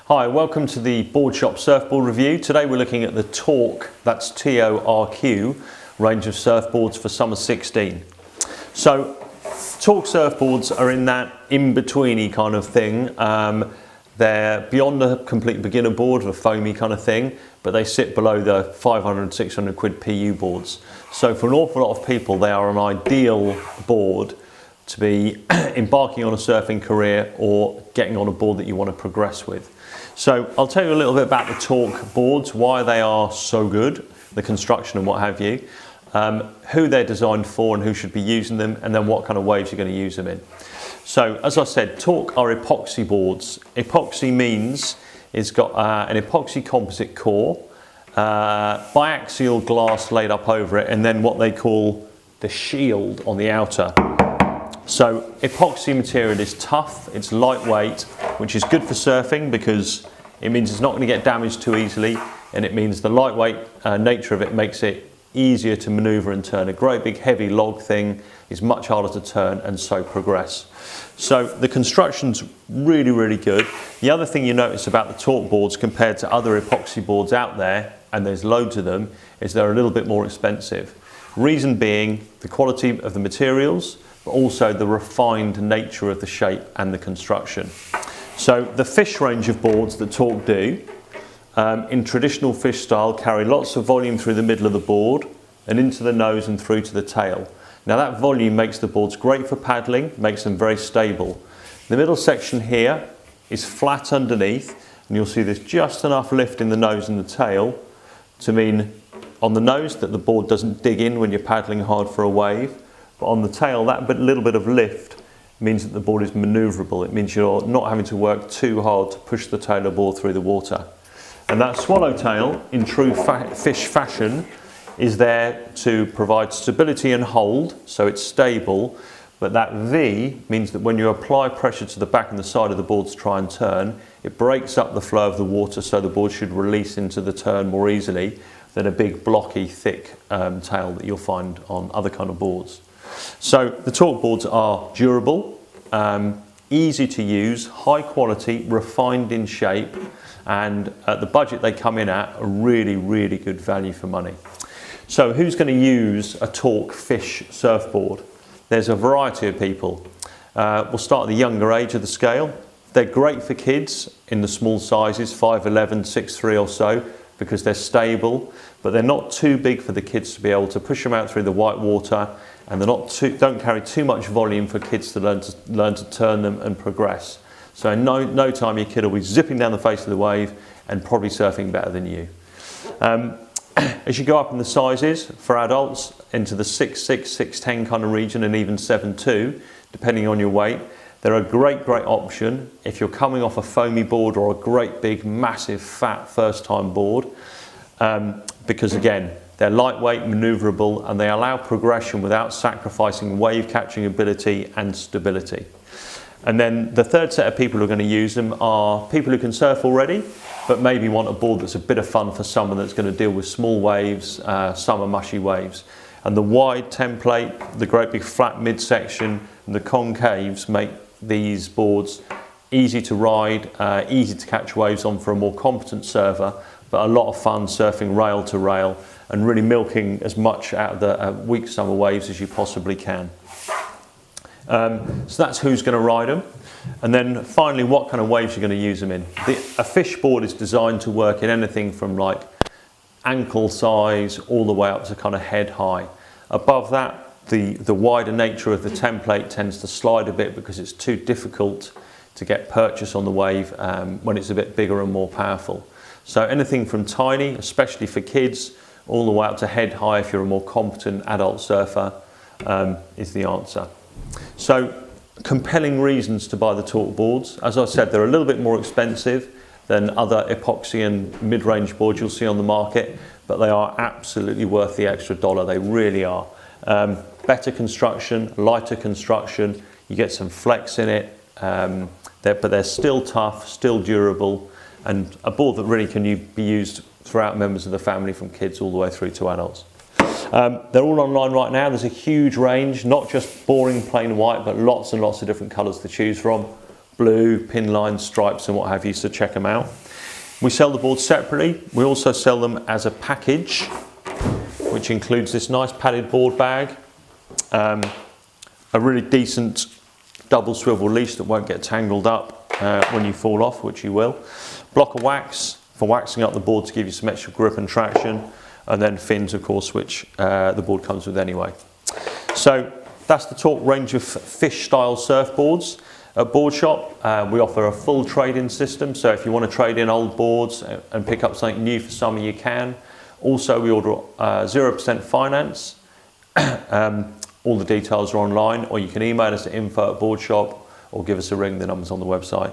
Hi, welcome to the Boardshop surfboard review. Today we're looking at the Torq, that's T-O-R-Q, range of surfboards for summer 16. So Torq surfboards are in that in-betweeny kind of thing. They're beyond the complete beginner board, a foamy kind of thing, but they sit below the 500, 600 quid PU boards. So for an awful lot of people, they are an ideal board to be embarking on a surfing career or getting on a board that you want to progress with. So I'll tell you a little bit about the Torq boards, why they are so good, the construction and what have you, who they're designed for and who should be using them, and then what kind of waves you're going to use them in. So as I said, Torq are epoxy boards. Epoxy means it's got an epoxy composite core, biaxial glass laid up over it, and then what they call the shield on the outer. So epoxy material is tough, it's lightweight, which is good for surfing because it means it's not going to get damaged too easily, and it means the lightweight nature of it makes it easier to maneuver and turn. A great big heavy log thing is much harder to turn and so progress. So the construction's really good. The other thing you notice about the Torq boards compared to other epoxy boards out there, and there's loads of them, is they're a little bit more expensive. Reason being the quality of the materials, but also the refined nature of the shape and the construction. So the fish range of boards that Torq do, in traditional fish style, carry lots of volume through the middle of the board and into the nose and through to the tail. Now that volume makes the boards great for paddling, makes them very stable. The middle section here is flat underneath, and you'll see there's just enough lift in the nose and the tail to mean on the nose that the board doesn't dig in when you're paddling hard for a wave. But on the tail, that little bit of lift means that the board is manoeuvrable. It means you're not having to work too hard to push the tail of the board through the water. And that swallowtail, in true fish fashion, is there to provide stability and hold, so it's stable. But that V means that when you apply pressure to the back and the side of the board to try and turn, it breaks up the flow of the water, so the board should release into the turn more easily than a big blocky thick tail that you'll find on other kind of boards. So the Torq boards are durable, easy to use, high quality, refined in shape, and at the budget they come in at, a really good value for money. So who's going to use a Torq fish surfboard? There's a variety of people. We'll start at the younger age of the scale. They're great for kids in the small sizes, 5'11", 6'3" or so, because they're stable, but they're not too big for the kids to be able to push them out through the white water, and they're don't carry too much volume for kids to learn to turn them and progress. So in no time your kid will be zipping down the face of the wave and probably surfing better than you. As you go up in the sizes for adults into the 6'6", 6'10" kind of region, and even 7'2", depending on your weight, they're a great option if you're coming off a foamy board or a great big massive fat first time board, because again they're lightweight, manoeuvrable, and they allow progression without sacrificing wave catching ability and stability. And then the third set of people who are going to use them are people who can surf already, but maybe want a board that's a bit of fun for someone that's going to deal with small waves, summer mushy waves. And the wide template, the great big flat midsection, and the concaves make these boards easy to ride, easy to catch waves on for a more competent surfer, but a lot of fun surfing rail to rail and really milking as much out of the weak summer waves as you possibly can. So that's who's going to ride them. And then finally, what kind of waves you're going to use them in. A fish board is designed to work in anything from like ankle size all the way up to kind of head high. Above that, the wider nature of the template tends to slide a bit because it's too difficult to get purchase on the wave when it's a bit bigger and more powerful. So anything from tiny, especially for kids, all the way up to head high if you're a more competent adult surfer is the answer. So compelling reasons to buy the Torq boards. As I said, they're a little bit more expensive than other epoxy and mid-range boards you'll see on the market, but they are absolutely worth the extra dollar. They really are. Better construction, lighter construction, you get some flex in it, but they're still tough, still durable, and a board that really can be used throughout members of the family, from kids all the way through to adults. They're all online right now. There's a huge range, not just boring plain white, but lots and lots of different colours to choose from. blue, pin lines, stripes and what have you, so check them out. We sell the boards separately. We also sell them as a package, which includes this nice padded board bag, a really decent double swivel leash that won't get tangled up when you fall off, which you will. Block of wax for waxing up the board to give you some extra grip and traction, and then fins, of course, which the board comes with anyway. So that's the Torq range of fish style surfboards. At Boardshop, we offer a full trade-in system, so if you want to trade in old boards and pick up something new for summer, you can. Also, we order 0% finance. All the details are online, or you can email us at info@boardshop or give us a ring, the number's on the website.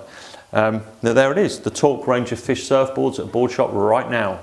Now there it is, the Torq range of fish surfboards at Boardshop right now.